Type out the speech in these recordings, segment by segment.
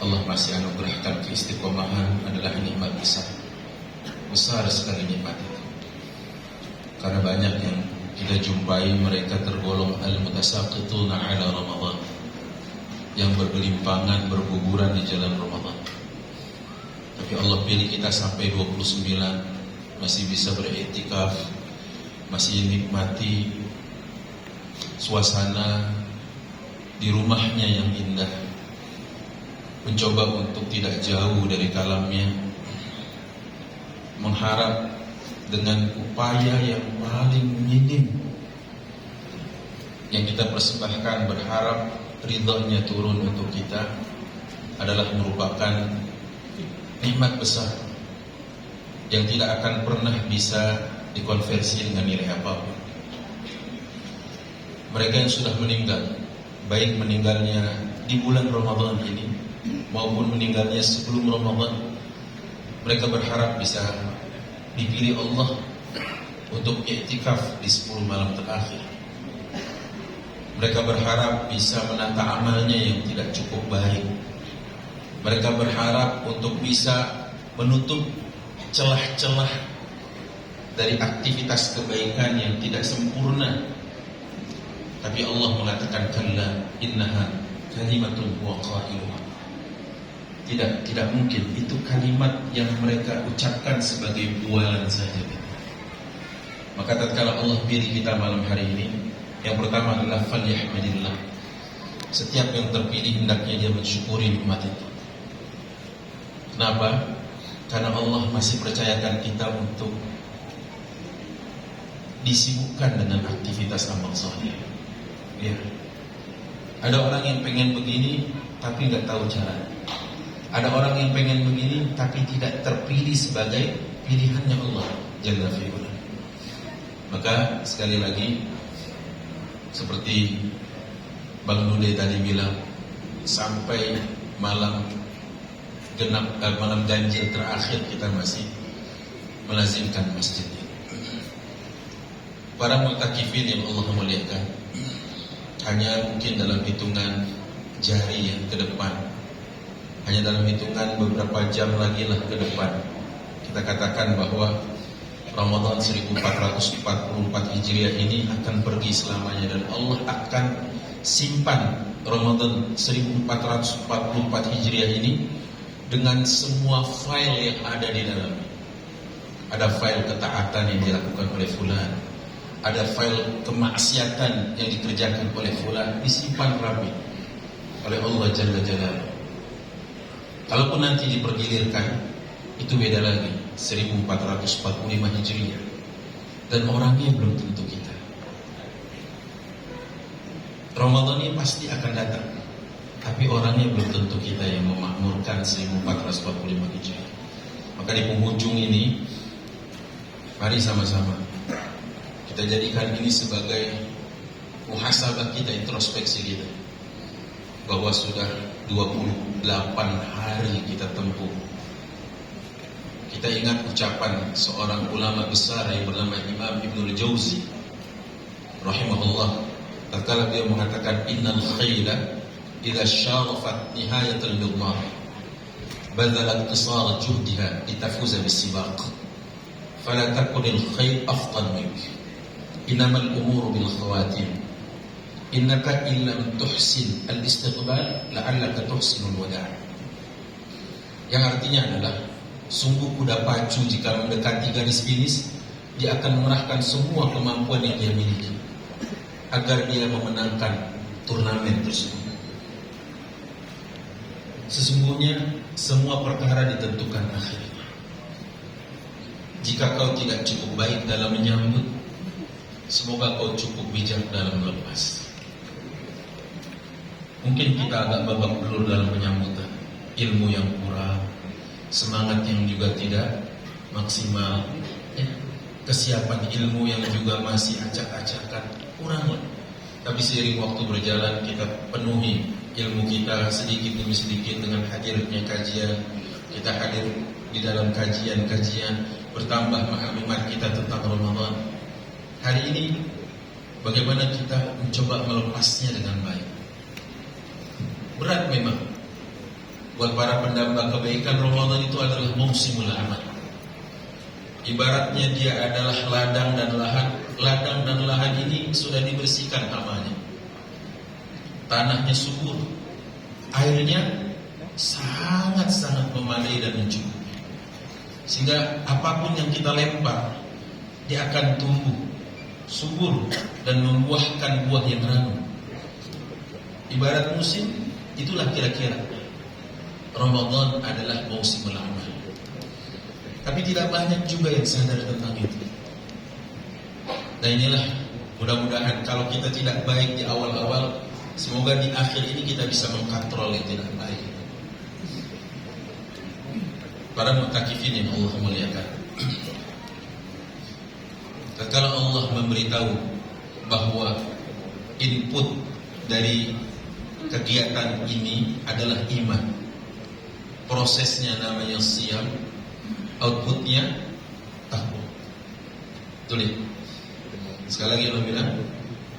Allah masih anugerahkan keistiqomahan adalah nikmat besar. Besar sekali nikmat itu. Karena banyak yang kita jumpai mereka tergolong al-mutasaqituna ala Ramadan, yang bergelimpangan, berguguran di jalan Ramadan. Tapi Allah pilih kita sampai 29, masih bisa beriktikaf, masih nikmati suasana di rumahnya yang indah, mencoba untuk tidak jauh dari kalamnya, mengharap dengan upaya yang paling minim yang kita persembahkan, berharap ridhonya turun untuk kita, adalah merupakan nikmat besar yang tidak akan pernah bisa dikonversi dengan nilai apapun. Mereka yang sudah meninggal, baik meninggalnya di bulan Ramadan ini maupun meninggalnya sebelum Ramadan, mereka berharap bisa dipilih Allah untuk iktikaf di 10 malam terakhir. Mereka berharap bisa menata amalnya yang tidak cukup baik. Mereka berharap untuk bisa menutup celah-celah dari aktivitas kebaikan yang tidak sempurna. Tapi Allah mengatakan, kalla innaha kalimatun huwa qailuha. Tidak mungkin, itu kalimat yang mereka ucapkan sebagai bualan saja. Maka tatkala Allah pilih kita malam hari ini, yang pertama adalah falyahmadillah. Setiap yang terpilih hendaknya dia mensyukuri nikmat itu. Kenapa? Karena Allah masih percayakan kita untuk disibukkan dengan aktivitas amal saleh. Ya. Ada orang yang pengen begini tapi nggak tahu cara. Ada orang yang pengen begini tapi tidak terpilih sebagai pilihannya Allah Jalla fi'ula. Maka sekali lagi, seperti Bang Dude tadi bilang, sampai malam genap, malam ganjil terakhir kita masih melazimkan masjid ini. Para mu'takifin yang Allah muliakan, hanya mungkin dalam hitungan jari yang ke depan, hanya dalam hitungan beberapa jam lagi lah ke depan, kita katakan bahwa Ramadan 1444 Hijriah ini akan pergi selamanya, dan Allah akan simpan Ramadan 1444 Hijriah ini dengan semua file yang ada di dalamnya. Ada file ketaatan yang dilakukan oleh fulan, ada file kemaksiatan yang dikerjakan oleh fulan, disimpan rapi oleh Allah Jalla Jalaluhu. Kalaupun nanti dipergilirkan, itu beda lagi, 1445 Hijriah, dan orangnya belum tentu kita. Ramadan ini pasti akan datang, tapi orangnya belum tentu kita yang memakmurkan 1445 Hijriah. Maka di penghujung ini, mari sama-sama kita jadikan ini sebagai muhasabah kita, introspeksi kita, bahwa sudah 28 hari kita tempuh. Kita ingat ucapan seorang ulama besar yang bernama Imam Ibnul Jauzi rahimahullah, tatkala beliau mengatakan, innal khayla idza syarafat nihayatal midmar badala iqtisar juhdiha litafuza bisibaq fala takunil khayl afdal mink innamal umuru bil khawatim innaka illam tuhsin al-istiqbal la'allaka tuhsinul wada'. Yang artinya adalah, sungguh kuda pacu jika mendekati garis finish, dia akan mengerahkan semua kemampuan yang dia miliki agar dia memenangkan turnamen tersebut. Sesungguhnya semua perkara ditentukan akhirnya. Jika kau tidak cukup baik dalam menyambut, semoga kau cukup bijak dalam melepas. Mungkin kita agak babak belur dalam penyambutan, ilmu yang kurang, semangat yang juga tidak maksimal, ya, kesiapan ilmu yang juga masih acak-acakan, kurang. Tapi seiring waktu berjalan, kita penuhi ilmu kita sedikit demi sedikit dengan hadirnya kajian. Kita hadir di dalam kajian-kajian, bertambah maklumat kita tentang Ramadan. Hari ini, bagaimana kita mencoba melepasnya dengan baik? Berat memang, Buat para pendamba kebaikan, Ramadan itu adalah musimul amal. Ibaratnya dia adalah ladang dan lahan. Ladang dan lahan ini sudah dibersihkan amalnya. Tanahnya subur, airnya sangat-sangat memadai dan mencukupi. Sehingga apapun yang kita lempar, dia akan tumbuh subur dan membuahkan buah yang ranum. Ibarat musim, itulah kira-kira Ramadan adalah musimul amal. Tapi tidak banyak juga yang sadar tentang itu. Dan inilah mudah-mudahan kalau kita tidak baik di awal-awal, semoga di akhir ini kita bisa mengkontrol yang tidak baik. Para mutakifin yang Allah muliakan, tatkala Allah memberitahu bahwa input dari kegiatan ini adalah iman, prosesnya namanya siyam, outputnya takwa. Tulis. Sekali lagi Allah bilang,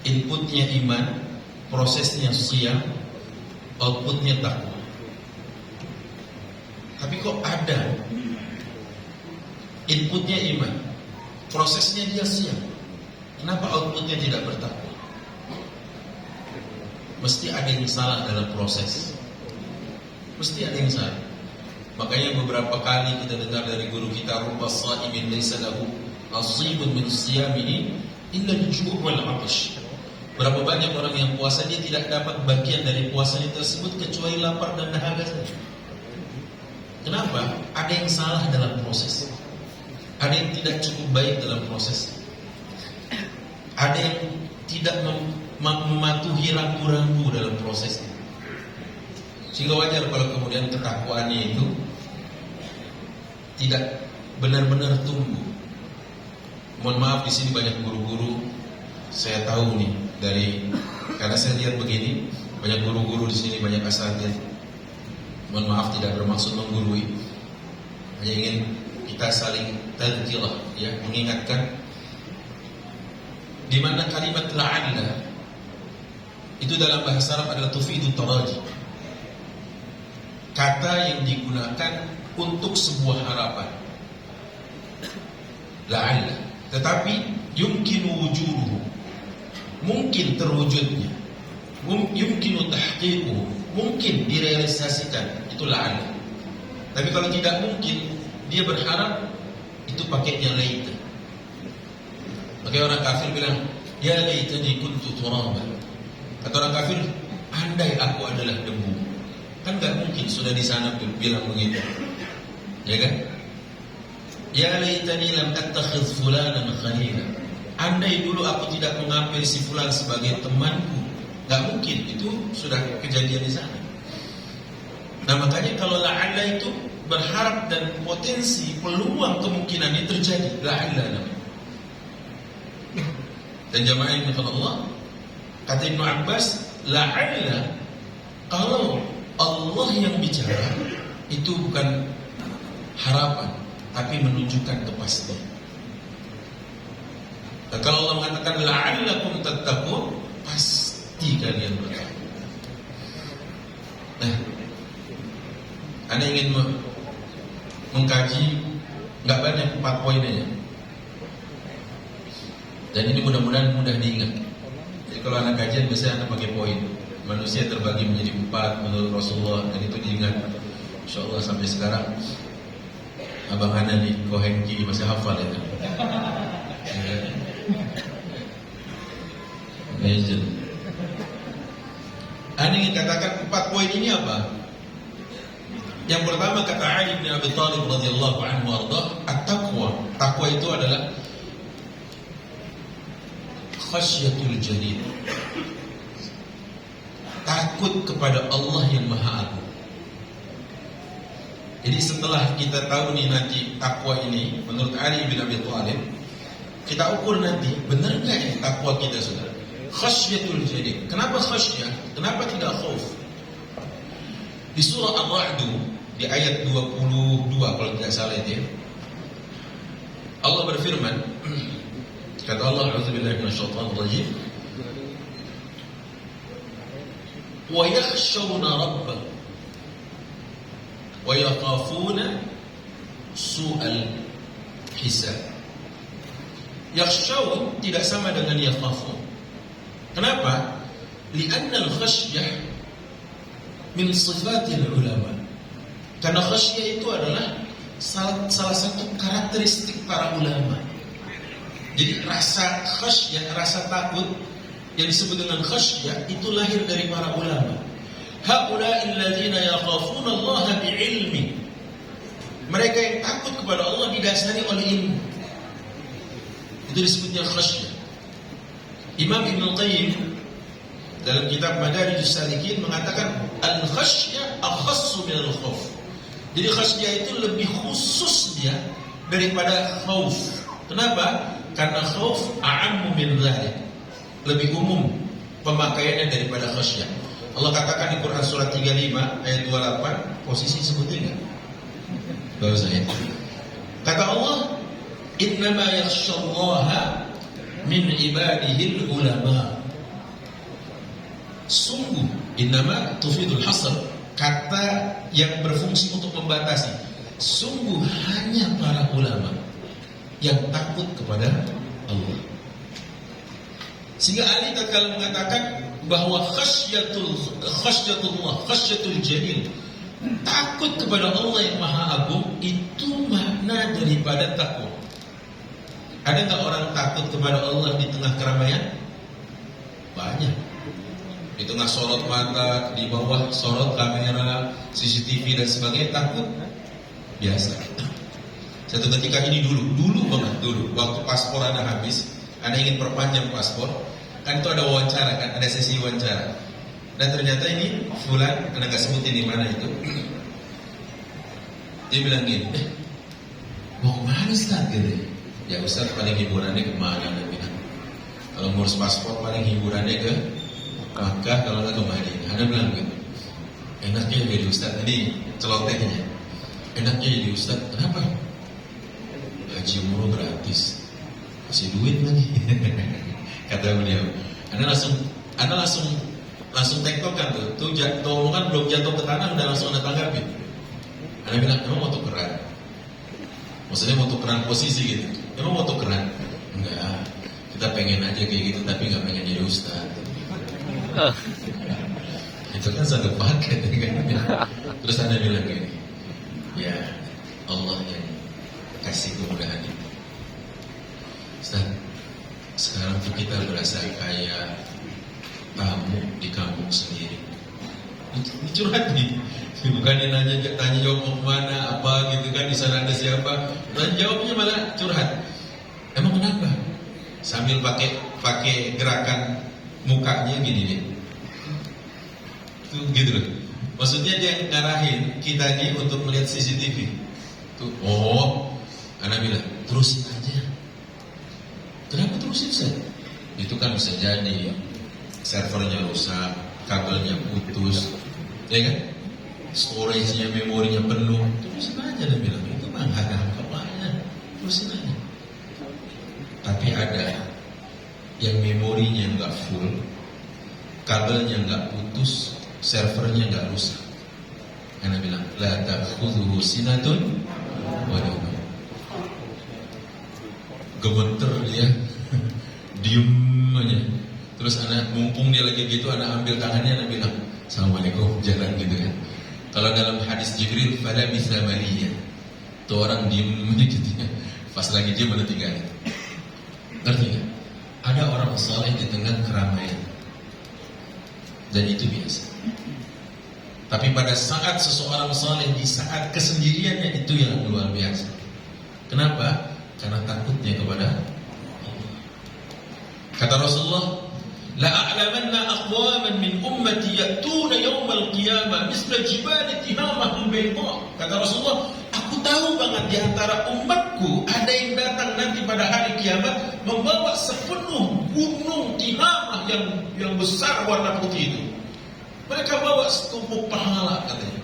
inputnya iman, prosesnya siyam, outputnya takwa. Tapi kok ada inputnya iman, prosesnya dia siyam, kenapa outputnya tidak bertakwa? Mesti ada yang salah dalam proses. Mesti ada yang salah. Makanya beberapa kali kita dengar dari guru kita, rubba sha'imin laysa lahu nasibun min siyamihi illa al-ju' wal 'atash. Berapa banyak orang yang puasa dia tidak dapat bagian dari puasanya tersebut kecuali lapar dan dahaga saja. Kenapa? Ada yang salah dalam proses. Ada yang tidak cukup baik dalam proses. Ada yang tidak mematuhi rambu-rambu dalam prosesnya. Sehingga wajar kalau kemudian ketakwaannya itu tidak benar-benar tumbuh. Mohon maaf, di sini banyak guru-guru, saya tahu nih karena saya lihat begini, banyak guru-guru di sini, banyak asatidz. Mohon maaf, tidak bermaksud menggurui, hanya ingin kita saling tadzkirah, ya, mengingatkan di mana kalimat la'alla itu dalam bahasa Arab adalah tufidu taraji, kata yang digunakan untuk sebuah harapan. La'alla, tetapi yumkinu wujuduhu, mungkin terwujudnya, yumkinu tahqiquhu, mungkin direalisasikan, itu la'alla. Tapi kalau tidak mungkin, dia berharap, itu pakainya laita. Makanya orang kafir bilang, ya laitani kuntu turaban. Kata orang kafir, andai aku adalah debu. Kan gak mungkin sudah di sana bilang begitu, ya kan? Ya laitani lam attakhidh fulanan khalila. Andai dulu aku tidak mengambil si fulan sebagai temanku. Gak mungkin, itu sudah kejadian di sana. Nah makanya kalau la'alla itu berharap dan potensi, peluang kemungkinannya terjadi. La'alla namanya. Dan jamaah yang dimuliakan Allah, kata Ibnu Abbas, la'alla, kalau Allah yang bicara, itu bukan harapan, tapi menunjukkan kepastian. Dan kalau Allah mengatakan la'allakum tattaqun, pasti kalian bertakwa. Nah, Anda ingin mengkaji, nggak banyak 4 poin aja. Dan ini mudah-mudahan mudah diingat. Jadi kalau anak kajian biasanya Anda pakai poin. Manusia terbagi menjadi 4 menurut Rasulullah, dan itu diingat. Insya Allah sampai sekarang Abang Ana nih, Kohengki masih hafal itu. Legend. Anda ingin katakan 4 poin ini apa? Yang pertama kata Ali bin Abi Thalib radhiyallahu anhu warḍah, at-taqwa. Takwa itu adalah khasyatul jalil, takut kepada Allah yang Maha Agung. Jadi setelah kita tahu nih nanti takwa ini menurut Ali bin Abi Thalib, kita ukur nanti benar nggak ini takwa kita sudah khasyatul jalil. Kenapa khasyah? Kenapa tidak khauf? Di surah Ar-Ra'd di ayat 22 kalau tidak salah itu, Allah berfirman, kata Allah, a'udzubillahi minasyaitonir rajim, wa yakhshawna rabbahum, wa yakhafuna su'al hisab. Yakhshawun tidak sama dengan yakhafun. Kenapa? Li'anna al-khasyah min sifatil ulama. Karena khasyah itu adalah salah satu karakteristik para ulama. Jadi rasa khasyah, rasa takut yang disebut dengan khasyah itu lahir dari para ulama. Haula'il ladzina yakhafuna Allah bi'ilmi. Mereka yang takut kepada Allah didasari oleh ilmu. Itu disebutnya khasyah. Imam Ibnu Qayyim dalam kitab Madarijus Salikin mengatakan al-khasyah akhassu min al-khauf. Jadi khasyah itu lebih khusus dia daripada khauf. Kenapa? Karena khauf a'ammu min dzalik. Lebih umum pemakaiannya daripada khasyah. Allah katakan di Quran surat 35 ayat 28, posisi sebutin enggak? Baru saya. Kata Allah, innama yakhshallaha min ibadihil ulama. Sungguh, innama tufidul hasr, kata yang berfungsi untuk membatasi. Sungguh hanya para ulama yang takut kepada Allah. Sehingga Ali tatkala mengatakan bahwa khasyyatullah, khasyatul jalil, takut kepada Allah yang Maha Agung, itu makna daripada takwa. Ada nggak orang takut kepada Allah di tengah keramaian? Banyak. Di tengah sorot mata, di bawah sorot kamera, CCTV dan sebagainya, takut biasa. Satu ketika ini dulu banget, waktu paspor Anda habis, Anda ingin perpanjang paspor, kan itu ada wawancara, kan ada sesi wawancara. Dan ternyata ini fulan, Anda nggak sebutin di mana itu. Dia bilang gini, mau kemana Ustaz? Gitu. Ya Ustaz, paling hiburannya kemana? Anda bilang, kalau ngurus paspor paling hiburannya ke Makkah, kalau nggak ke Madinah. Anda bilang gitu. Enaknya jadi Ustaz, ini celotehnya. Enaknya jadi Ustaz, kenapa? Haji umroh gratis, kasih duit lagi. Kata beliau. Anda langsung tektokan tuh omongan belum jatuh ke tanah udah langsung Anda tanggapi. Anda bilang, emang mau tukeran? Maksudnya mau tukeran posisi gitu. Emang mau tukeran? Enggak, kita pengen aja kayak gitu, tapi nggak pengen jadi Ustaz. Itu kan satu paket kan? Terus Anda bilang gini, ya Allah yang kasih kemudahan itu. Ustaz, sekarang tuh kita berasa kayak tamu di kampung sendiri. Curhat nih, bukannya tanya jawab mau kemana, apa gitu kan, di sana ada siapa, dan jawabnya malah curhat. Emang kenapa? Sambil pakai gerakan mukanya gini nih. Tuh gitu loh. Maksudnya dia ngarahin kita nih untuk melihat CCTV. Tuh, Anda bilang, terusin aja. Kenapa terusin Ustaz? Itu kan bisa jadi servernya rusak, kabelnya putus, ya kan? Storage-nya, memorinya penuh. Terusin aja, dia bilang. Itu mah nggak ada apa-apanya. Terusin aja. Tapi ada yang memorinya nggak full, kabelnya nggak putus, servernya nggak rusak. Anda bilang, la ta'khudhuhu sinatun wa la nawm. Gemeter dia, diem aja. Terus anak mumpung dia lagi gitu, anak ambil tangannya, anak bilang, Assalamualaikum, jalan gitu kan. Kalau dalam hadis Jibril, fala bisa maliyah. Tuh orang diem aja gitu ya. Pas lagi diem ada tiga. Ngerti gak? Ada orang saleh di tengah keramaian, dan itu biasa. Tapi pada saat seseorang saleh di saat kesendiriannya, itu yang luar biasa. Kenapa? Karena takutnya kepada Allah. Kata Rasulullah, la a'lamanna aqwaman min ummati ya'tuna yawmal qiyamah misla jibali tihamahum bayda. Kata Rasulullah, aku tahu banget di antara umatku ada yang datang nanti pada hari kiamat membawa sepenuh gunung tihamah yang besar warna putih itu. Mereka bawa setumpuk pahala katanya.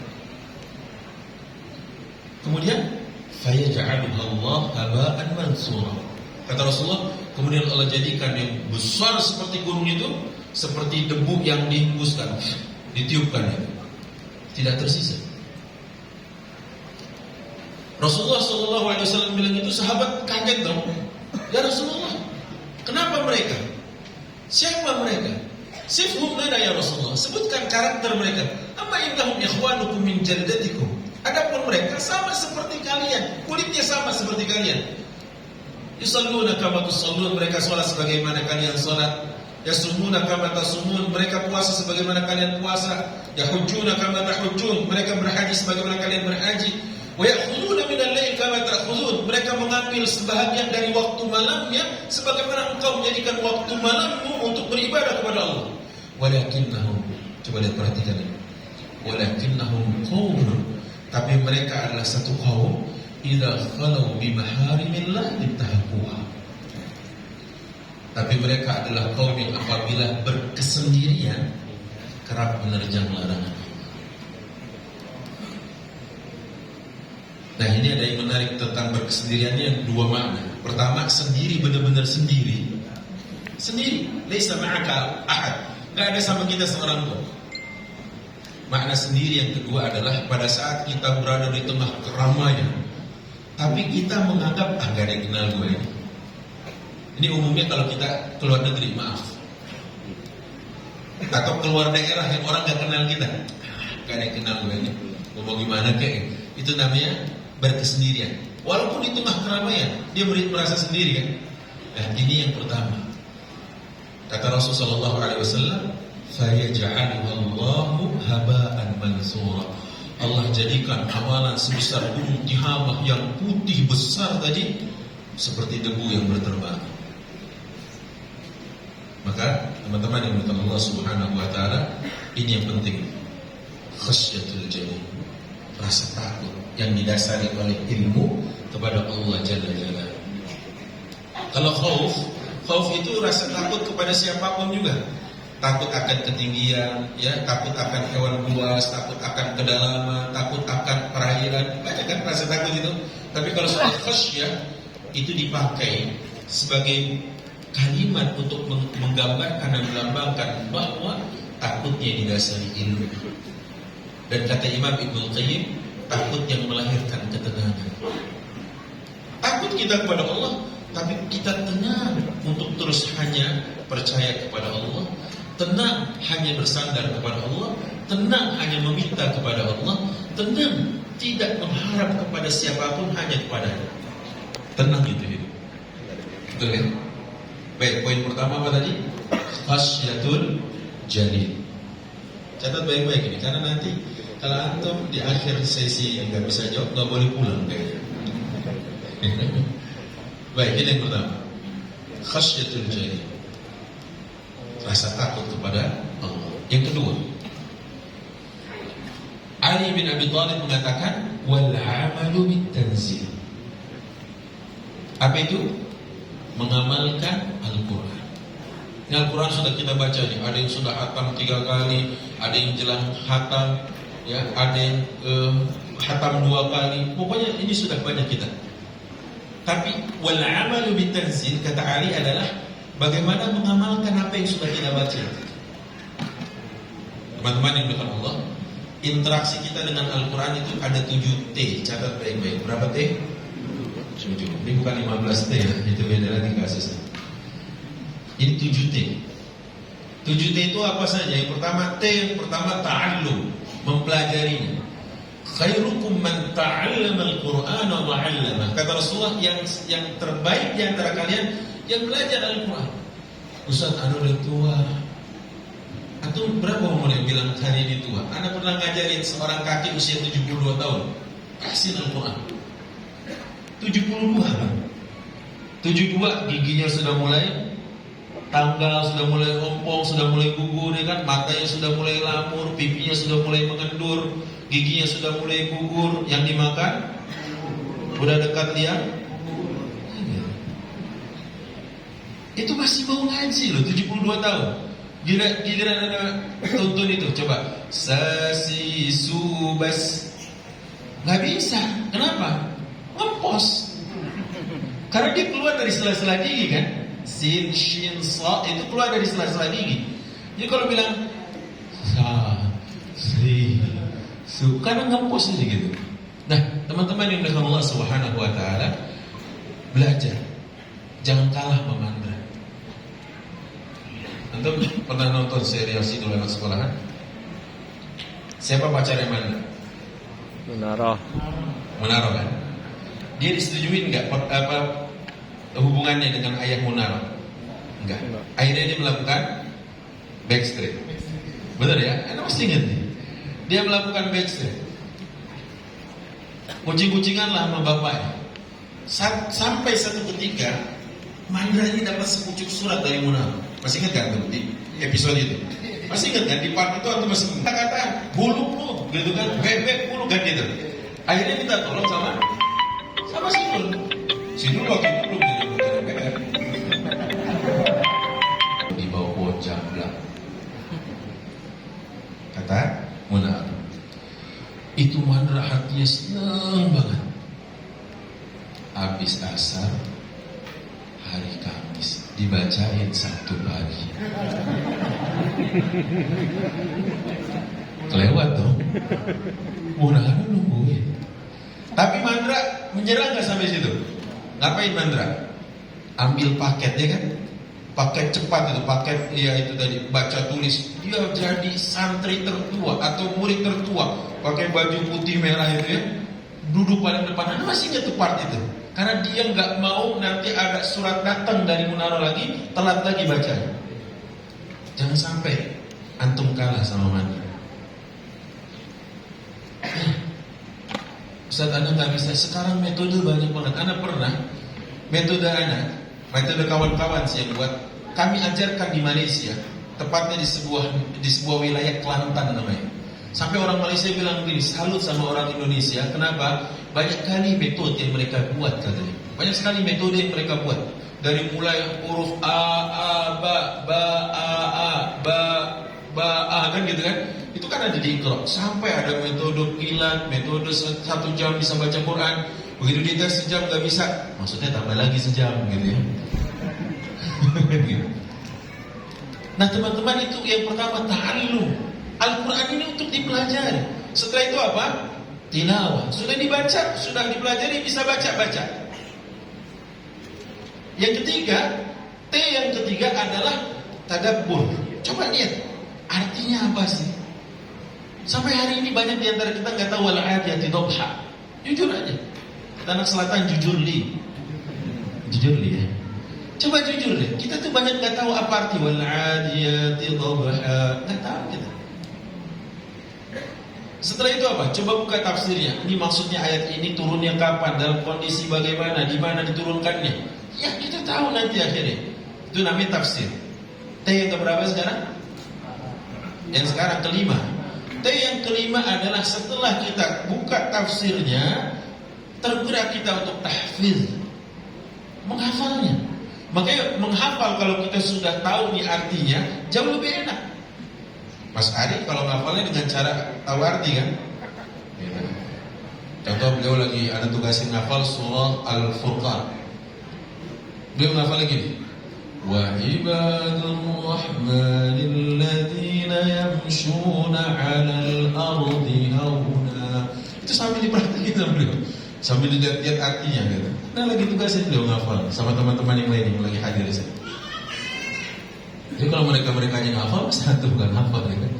Kemudian fayaj'aluha Allah haba'an mansura. Kata Rasulullah, kemudian Allah jadikan yang besar seperti gunung itu seperti debu yang dihembuskan, ditiupkan itu. Tidak tersisa. Rasulullah SAW bilang itu, sahabat kaget dong. Ya Rasulullah, kenapa mereka? Siapa mereka? Sifhum lana ya Rasulullah. Sebutkan karakter mereka. Amma innahum ikhwanukum min jaldatikum. Adapun mereka sama seperti kalian, kulitnya sama seperti kalian. Yusalluna kama tusallun, mereka sholat sebagaimana kalian sholat. Yasumuna kama tasumun, mereka puasa sebagaimana kalian puasa. Yahujjuna kama tahujjun, mereka berhaji sebagaimana kalian berhaji. Wa ya'khuduna minal lail kama ta'khudun, mereka mengambil sebahagian dari waktu malamnya sebagaimana engkau menjadikan waktu malammu untuk beribadah kepada Allah. Walakinnahum, coba lihat, perhatikan ini. Walakinnahum qaumun, tapi mereka adalah satu kaum, idza khalu bi maharimillah intahaquha. Tapi mereka adalah kaum yang apabila berkesendirian kerap menerjang larangan. Nah, ini ada yang menarik tentang berkesendiriannya, yang dua makna. Pertama, sendiri, benar-benar sendiri. Sendiri, laisa ma'aka ahad, enggak ada sama kita seorang pun. Makna sendiri yang kedua adalah pada saat kita berada di tengah keramaian, tapi kita menganggap gak ada yang kenal gue ini. Ini umumnya kalau kita keluar negeri, maaf, atau keluar daerah yang orang gak kenal kita, gak ada yang kenal gue ini, ngomong gimana kayak, itu namanya berkesendirian. Walaupun di tengah keramaian, dia merasa sendiri kan. Nah, ini yang pertama. Kata Rasulullah SAW, fayaj'aluhallahu haba'an mansura. Allah jadikan amalan sebesar gunung Tihamah yang putih besar tadi seperti debu yang berterbangan. Maka teman-teman yang berkata Allah Subhanahu wa taala, ini yang penting. Khasyatul jalil, rasa takut yang didasari oleh ilmu kepada Allah Jalla Jalla. Kalau khauf itu rasa takut kepada siapapun juga. Takut akan ketinggian, ya, takut akan hewan buas, takut akan kedalaman, takut akan perairan. Banyak kan rasa takut itu. Tapi kalau soal khasyah itu dipakai sebagai kalimat untuk menggambarkan dan melambangkan bahwa takutnya didasari ilmu. Dan kata Imam Ibnu Qayyim, takut yang melahirkan ketenangan. Takut kita kepada Allah, tapi kita tenang untuk terus hanya percaya kepada Allah, tenang hanya bersandar kepada Allah, tenang hanya meminta kepada Allah, tenang tidak mengharap kepada siapapun, hanya kepada-Nya. Tenang gitu hidup. Betul ya? Baik, poin pertama apa tadi? Khasyatul jalil. Catat baik-baik ini, karena nanti kalau antum di akhir sesi yang nggak bisa jawab, nggak boleh pulang kayaknya. Baik, ini yang pertama. Khasyatul jalil, rasa takut kepada Allah. Yang kedua, Ali bin Abi Thalib mengatakan, wal amalu bitanzil. Apa itu? Mengamalkan Al-Quran. Ini Al-Quran sudah kita baca nih. Ada yang sudah hatam 3 kali, ada yang jelang hatam, ya, ada yang hatam 2 kali. Pokoknya ini sudah banyak kita. Tapi wal amalu bitanzil, kata Ali, adalah bagaimana mengamalkan apa yang sudah kita baca. Teman-teman yang dimuliakan Allah, interaksi kita dengan Al-Quran itu ada 7 T. Catat baik-baik. Berapa T? 7. Ini bukan 15 T ya, itu beda lagi kasusnya. Ini 7 T. 7 T itu apa saja? Yang pertama, ta'allum, mempelajarinya. Khairukum man ta'allama al-Qur'ana wa 'allama. Kata Rasulullah, yang terbaik di antara kalian yang belajar Al-Quran. Ustaz, anu udah tua. Antum berapa umur yang bilang hari ini tua? Anda pernah ngajarin seorang kakek usia 72 tahun kasih Al-Quran. 72 giginya sudah mulai tanggal, sudah mulai ompong, sudah mulai gugur, ya kan? Matanya sudah mulai lamur, pipinya sudah mulai mengendur, giginya sudah mulai gugur. Yang dimakan udah dekat liang. Itu masih mau ngaji loh, 72 tahun. Giliran ada tuntun itu, coba sasi subas, nggak bisa. Kenapa? Ngempos. Karena dia keluar dari sela-sela gigi kan. Sin, shin, sa, itu keluar dari sela-sela gigi. Jadi kalau bilang sa, si, su, karena ngempos aja gitu. Nah, teman-teman yang dengan Allah Subhanahu wa taala, belajar. Jangan kalah memandra. Antum pernah nonton serial Sidul Anak Sekolahan? Siapa pacarnya Mandra? Munaro kan? Dia disetujuin nggak hubungannya dengan ayah Munaro? Enggak. Akhirnya dia melakukan backstreet. Benar ya? Anda pasti ingat nih. Dia melakukan backstreet. Kucing-kucingan lah sama bapaknya. Sampai satu ketika Mandra ini dapat sepucuk surat dari Munaro. Masih ingat kan tuh di episode itu? Masih ingat kan di part itu atau masih kata buluk lu gitu kan, bebek buluk kan gitu. Akhirnya minta tolong sama Sidul. Sidul waktu itu belum jadi anggota DPR. Di bawah bocah belak. Kata Munaro, itu Mandra hatinya seneng banget. Habis asar hari Kamis dibacain Sabtu pagi. Kelewat dong. Munaro nungguin. Tapi Mandra menyerah nggak sampai situ? Ngapain Mandra? Ambil paket ya kan? Paket cepat itu, paket ya itu tadi baca tulis. Dia jadi santri tertua atau murid tertua, pakai baju putih merah itu ya. Duduk paling depan. Anda masih ingat tuh part itu? Karena dia nggak mau nanti ada surat datang dari Munaro lagi, telat lagi baca. Jangan sampai antum kalah sama Mandra. Ustaz, Anda nggak bisa. Sekarang metode banyak banget. Anda pernah metode kawan-kawan sih yang buat. Kami ajarkan di Malaysia, tepatnya di sebuah wilayah Kelantan namanya. Sampai orang Malaysia bilang begini, salut sama orang Indonesia. Kenapa? Banyak kali metode yang mereka buat katanya. Banyak sekali metode yang mereka buat. Dari mulai huruf A, ba, kan gitu kan. Itu kan ada di Iqra. Sampai ada metode kilat, metode 1 jam bisa baca Quran. Begitu dites sejam gak bisa, maksudnya tambah lagi sejam gitu ya. Nah teman-teman, itu yang pertama ta'allum. Al-Quran ini untuk dipelajari. Setelah itu apa? Tilawah. Sudah dibaca, sudah dipelajari, bisa baca-baca. Yang ketiga, yang ketiga adalah tadabbur. Coba lihat, artinya apa sih? Sampai hari ini banyak di antara kita nggak tahu wal-'adiyati dhabha. Jujur aja. Anak selatan jujur li ya. Coba jujur deh. Kita tuh banyak nggak tahu apa arti wal-'adiyati dhabha. Nggak tahu kita. Setelah itu apa? Coba buka tafsirnya. Ini maksudnya ayat ini turunnya kapan, dalam kondisi bagaimana, di mana diturunkannya. Ya kita tahu nanti akhirnya. Itu namanya tafsir. Yang keberapa sekarang? Yang sekarang kelima. Yang kelima adalah setelah kita buka tafsirnya, tergerak kita untuk tahfiz, menghafalnya. Makanya menghafal kalau kita sudah tahu nih artinya, jauh lebih enak. Mas Ari kalau ngafalnya dengan cara tahu arti kan? Ya. Contoh beliau lagi ada tugasin ngafal surah Al-Furqan. Beliau ngafal lagi. Wa ibadur rahmanil ladzina yamshuna 'alal ardi hauna. Itu sambil diperhatiin sama beliau. Sambil dilihat artinya gitu. Nah lagi tugasin beliau ngafal sama teman-teman yang lain yang lagi hadir di sini. Jadi kalau mereka yang hafal, satu bukan hafal ya kan?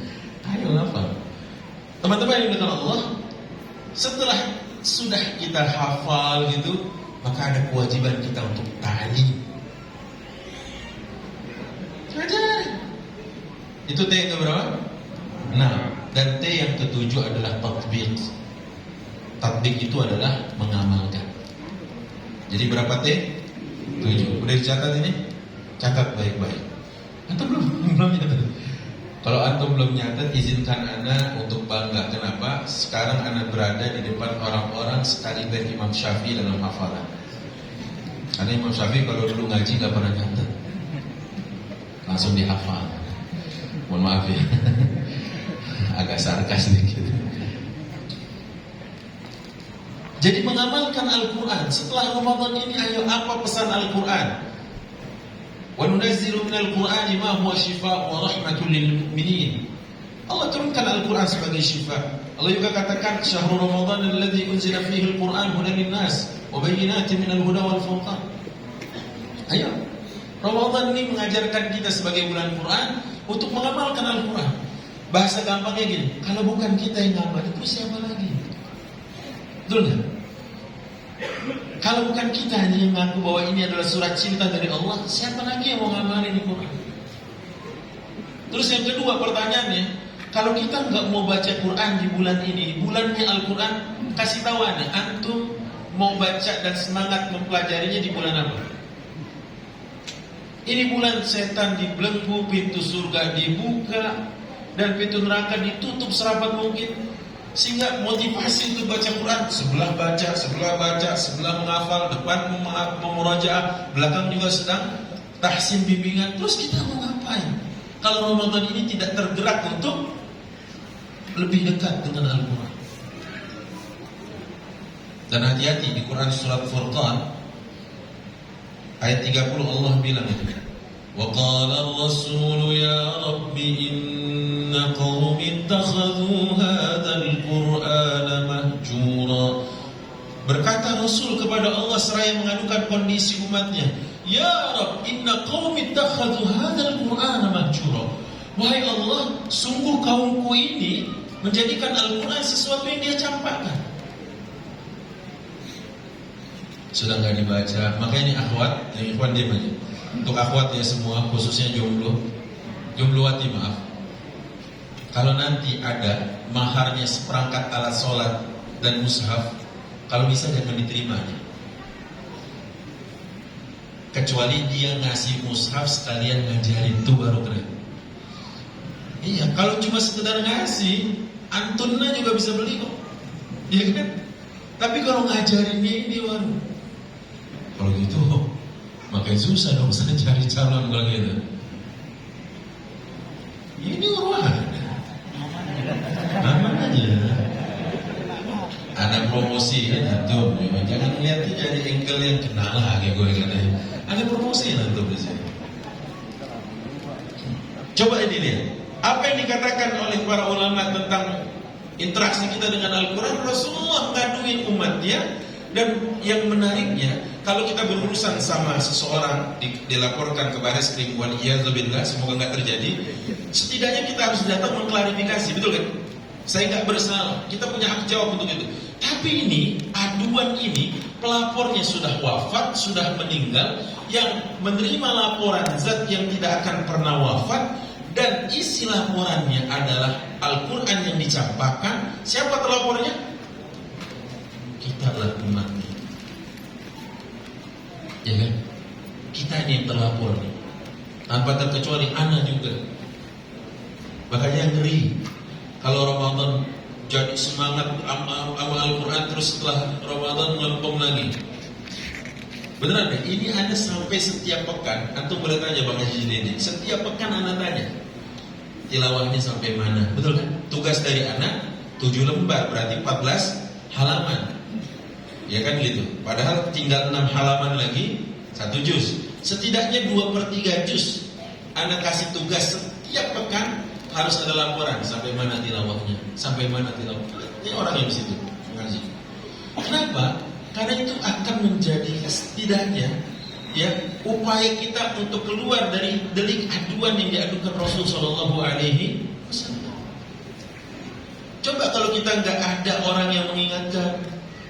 Ayo hafal. Teman-teman yang dengan Allah, setelah sudah kita hafal gitu, maka ada kewajiban kita untuk ta'lim. Pelajari. Itu T yang keberapa? Nah, dan T yang ketujuh adalah tatbiq. Tatbiq itu adalah mengamalkan. Jadi berapa T? 7. Udah dicatat ini? Catat baik-baik. Antum belum nyatat. Kalau antum belum nyatat, izinkan Ana untuk bangga. Kenapa? Sekarang Ana berada di depan orang-orang sekaliber Imam Syafi'i dalam hafalan. Karena Imam Syafi'i kalau dulu ngaji gak pernah nyatat, langsung dihafal. Mohon maaf ya, agak sarkas sedikit. Jadi mengamalkan Al-Quran. Setelah Ramadan ini, ayo apa pesan Al-Quran? وَنُنَزِّلُ مِنَ الْقُرْآنِ مَا هُوَ شِفَاءٌ وَرَحْمَةٌ لِلْمُؤْمِنِينَ. Allah turunkan Al-Quran sebagai syifa. Allah juga katakan syahrul Ramadan alladzi unzila fihi al-Qur'an hudan lin-nas wa bayyinatin minal huda wal furqan. Ayo, Ramadan ini mengajarkan kita sebagai bulan Quran untuk mengamalkan Al-Quran. Bahasa gampangnya gini, kalau bukan kita yang ngamal, itu siapa lagi? Betul nggak? Kalau bukan kita yang mengaku bahwa ini adalah surat cinta dari Allah, siapa lagi yang mau ngamalin Al-Quran? Terus yang kedua pertanyaannya, kalau kita nggak mau baca Quran di bulan ini, bulannya Al-Quran, kasih tahu Anda, antum mau baca dan semangat mempelajarinya di bulan apa? Ini bulan setan dibelenggu, pintu surga dibuka, dan pintu neraka ditutup serapat mungkin. Sehingga motivasi untuk baca Quran, sebelah baca, sebelah menghafal, depan memurajaah, belakang juga sedang tahsin bimbingan. Terus kita mau ngapain? Kalau Ramadan ini tidak tergerak untuk lebih dekat dengan Al-Quran. Dan hati-hati di Quran surat Furqan ayat 30 Allah bilang itu. Wa qala ar-rasul ya rabbi inna qaumi ittakhadhu hadzal qur'ana mahjura. Berkata Rasul kepada Allah seraya mengadukan kondisi umatnya, ya Rabb inna qaumi ittakhadhu hadzal qur'ana mahjura. Wahai Allah, sungguh kaumku ini menjadikan Al-Quran sesuatu yang dia campakkan. Sudah nggak dibaca, makanya ini akhwat, yang ikhwan diam aja. Untuk akhwat ya semua, khususnya jombloati maaf. Kalau nanti ada maharnya seperangkat alat sholat dan mushaf, kalau bisa jangan diterimanya. Kecuali dia ngasih mushaf sekalian ngajarin, itu baru keren. Iya, kalau cuma sekedar ngasih, antunnya juga bisa beli kok, iya kan? Tapi kalau ngajarinnya ini baru. Kalau gitu, makin susah dong saya cari calon kalau gitu. Ini uruan, aman aja. Ada promosi ya nantum, jangan lihatnya jadi engkel yang kenal lagi gue katanya. Ada promosi nantum di sini. Coba ini lihat, apa yang dikatakan oleh para ulama tentang interaksi kita dengan Al-Quran. Rasulullah ngaduin umatnya. Dan yang menariknya, kalau kita berurusan sama seseorang dilaporkan ke baris krim, waliyadzubillah, semoga nggak terjadi, setidaknya kita harus datang mengklarifikasi, betul kan? Saya nggak bersalah, kita punya hak jawab untuk itu. Tapi ini, aduan ini, pelapornya sudah wafat, sudah meninggal, yang menerima laporan zat yang tidak akan pernah wafat, dan isi laporannya adalah Al-Quran yang dicampakkan. Siapa terlapornya? Kita adalah umatnya, ya kan? Kita ini yang terlapor nih, tanpa terkecuali anak juga. Makanya ngeri kalau Ramadan jadi semangat amal Al-Quran, terus setelah Ramadan melempem lagi. Beneran deh, ini ada sampai setiap pekan. Antum boleh tanya Bang Haji ini, setiap pekan anak tanya tilawahnya sampai mana, betul kan? Tugas dari anak 7 lembar, berarti 14 halaman. Ya kan gitu. Padahal tinggal 6 halaman lagi 1 juz. Setidaknya 2/3 juz. Anak kasih tugas setiap pekan harus ada laporan sampai mana tilawahnya, sampai mana tilawahnya. Ini orang yang di situ ngaji. Kenapa? Karena itu akan menjadi setidaknya ya upaya kita untuk keluar dari delik aduan yang diadukan Rasul Shallallahu Alaihi Wasallam. Coba kalau kita nggak ada orang yang mengingatkan,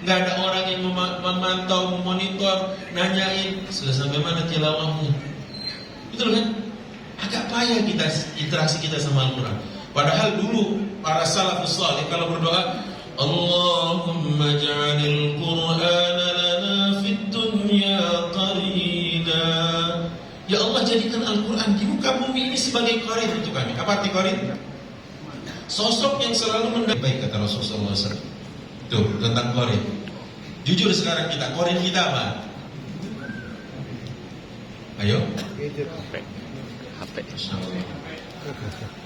nggak ada orang yang memantau, memonitor, nanyain sudah sampai mana tilawahnya, betul kan? Agak payah kita interaksi kita sama Al-Quran. Padahal dulu para salafus salih kalau berdoa, Allahumma ja'alil Qur'ana lana fid dunya qarina. Ya Allah, jadikan Al-Quran di muka bumi ini sebagai qarin untuk kami. Apa arti qarin? Sosok yang selalu mendampingi. Baik kata Rasulullah SAW. Tuh, tentang qarin. Jujur sekarang kita, qarin kita apa? Ayo. HP.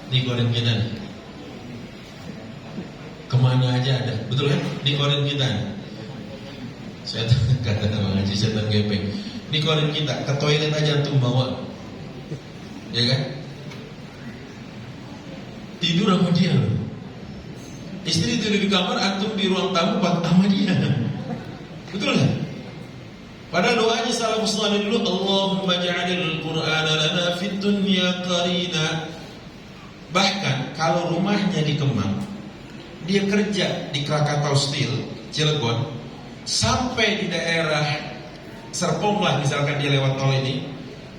Di qarin kita nih. Kemana aja ada, betul kan? Di qarin kita nih. Saya kata Bang Haji setan gepeng. Di qarin kita, ke toilet aja antum bawa. Ya kan? Tidur sama dia loh. Istri tidur di kamar, antum di ruang tamu sama dia. Betul nggak? Padahal doanya salafus saleh dulu, Allahumma ja'alil Qur'ana lana fid dunya qarina. Bahkan kalau rumahnya di Kemang, dia kerja di Krakatau Steel, Cilegon, sampai di daerah Serpong lah misalkan dia lewat tol ini,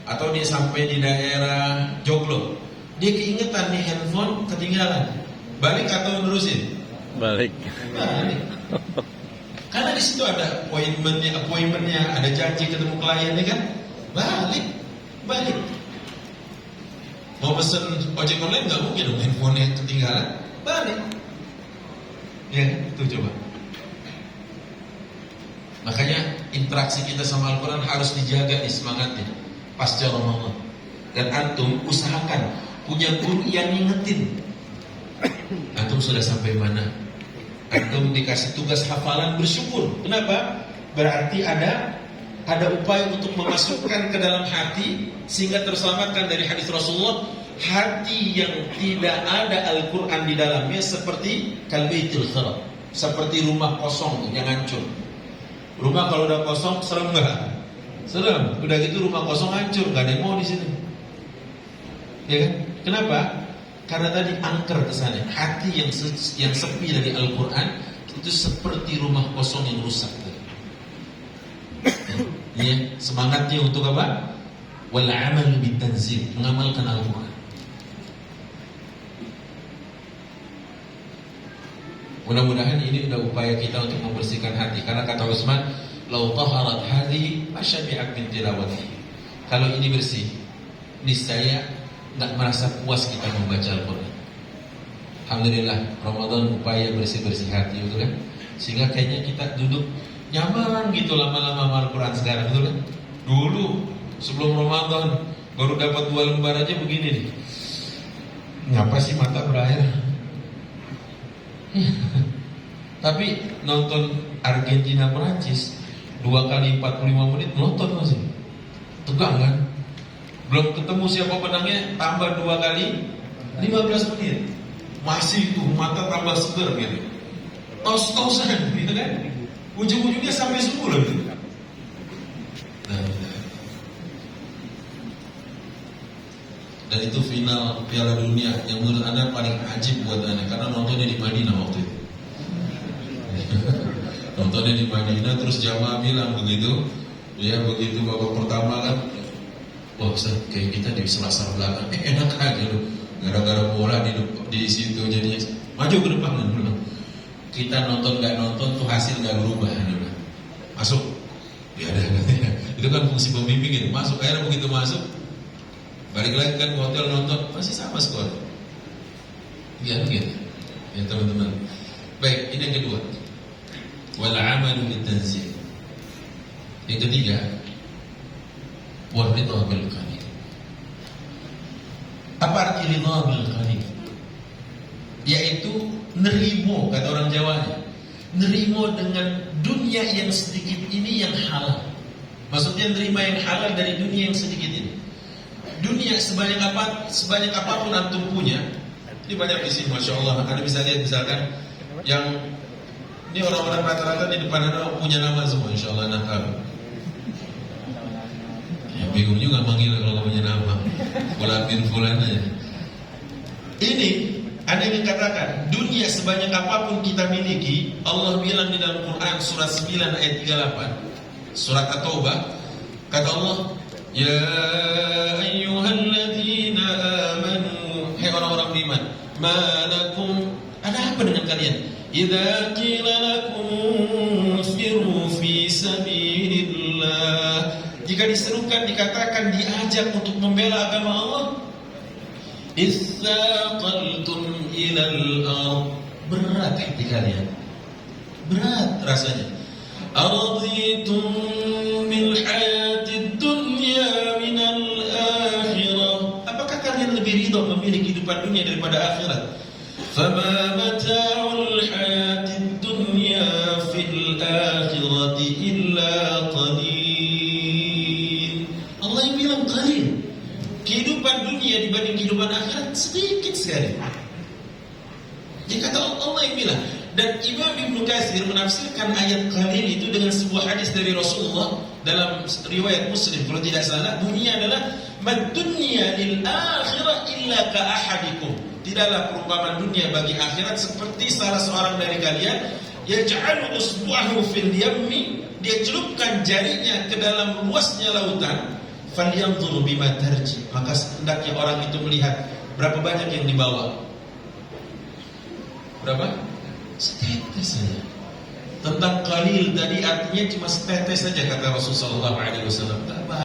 atau dia sampai di daerah Joglo, dia keingetan nih handphone ketinggalan, balik atau nerusin? Balik. Karena di situ ada appointmentnya, ada janji ketemu kliennya kan, balik. Mau pesen ojek online nggak mungkin dong handphonenya ketinggalan, balik. Ya, itu coba. Makanya interaksi kita sama Al-Quran harus dijaga nih semangatnya pasca Ramadan. Dan antum usahakan punya guru yang ngingetin. Antum sudah sampai mana? Antum dikasih tugas hafalan, bersyukur. Kenapa? Berarti ada upaya untuk memasukkan ke dalam hati sehingga terselamatkan dari hadis Rasulullah. Hati yang tidak ada Al-Quran di dalamnya seperti kalbaitil kharab, seperti rumah kosong yang hancur. Rumah kalau udah kosong serem nggak? Serem. Udah gitu rumah kosong hancur, nggak ada yang mau di sini. Ya kan? Kenapa? Karena tadi angker kesannya. Hati yang sepi dari Al-Quran itu seperti rumah kosong yang rusak. Ya, semangatnya untuk apa? Wal amal bitanzil, mengamalkan Al-Quran. Mudah-mudahan ini udah upaya kita untuk membersihkan hati. Karena kata Utsman, "Lau taharat hadhihi masyabi'at min tilawatihi." Kalau ini bersih, niscaya enggak merasa puas kita membaca Al-Qur'an. Alhamdulillah, Ramadan upaya bersih-bersih hati, betul kan? Sehingga kayaknya kita duduk nyaman gitu lama-lama Al-Qur'an sekarang, betul kan? Dulu sebelum Ramadan baru dapat 2 lembar aja begini nih. Ngapa sih mata berair? Tapi nonton Argentina Perancis 2 kali 45 menit nonton masih tegang kan? Belum ketemu siapa menangnya, tambah 2 kali 15 menit masih itu mata tambah seger gitu, tos-tosan gitu kan, ujung-ujungnya sampai subuh loh gitu. Dan itu final Piala Dunia yang menurut Anda paling ajib buat Anda karena nontonnya di Madinah waktu itu. Nontonnya di Madinah, terus jamaah bilang begitu, ya begitu babak pertama kan, wah Ustaz, kayak kita di selasar belakang, enak aja loh, gara-gara bola di situ jadinya maju ke depan kan. Kita nonton nggak nonton tuh hasil nggak berubah, masuk, ya ada katanya. Itu kan fungsi pembimbing gitu, masuk akhirnya begitu masuk. Balik lagi kan ke hotel nonton, masih sama skor. Ya gitu. Ya teman-teman. Baik, ini yang kedua. Wal amalu bitanzil. Yang ketiga, wal ridha bil qalil. Apa arti ridha bil qalil? Yaitu nerimo, kata orang Jawa. Nerimo dengan dunia yang sedikit ini yang halal. Maksudnya nerima yang halal dari dunia yang sedikit ini. Dunia sebanyak apapun antum punya, ini banyak di sini, masya Allah. Anda bisa lihat misalkan yang ini orang-orang rata-rata di depan Anda punya nama semua, insya Allah anak tahu. Ya, bingung juga manggil kalau punya nama, Fulan bin Fulan aja. Ini ada yang katakan dunia sebanyak apapun kita miliki, Allah bilang di dalam Quran surat 9 ayat 38, surat At-Taubah, kata Allah, ya ayyuhalladzina amanu, hai orang-orang beriman, malakum, ada apa dengan kalian? Idza qila lakum firu fi sabilillah, jika diserukan, dikatakan, diajak untuk membela agama Allah, itsaqaltum ilal ard, berat hati kalian, berat rasanya. Araditum bil hayatid dunya minal akhirah, apakah kalian lebih ridha memilih kehidupan dunia daripada akhirat? Fama mata'ul hayatid dunya fil akhirati illa qalil. Allah yang bilang qalil. Kehidupan dunia dibanding kehidupan akhirat sedikit sekali. Dia kata Allah yang bilang. Dan Imam Ibnu Katsir menafsirkan ayat qalil itu dengan sebuah hadis dari Rasulullah dalam riwayat Muslim kalau tidak salah, bunyinya adalah mad-dunya lil akhirah illa ka ahadikum. Tidaklah perumpamaan dunia bagi akhirat seperti salah seorang dari kalian yaj'alu usbu'ahu fil yammi, dia celupkan jarinya ke dalam luasnya lautan, falyanzur bima tarji, maka hendaknya orang itu melihat berapa banyak yang dibawa. Berapa? Setetes saja. Tentang qalil tadi artinya cuma setetes saja kata Rasulullah SAW.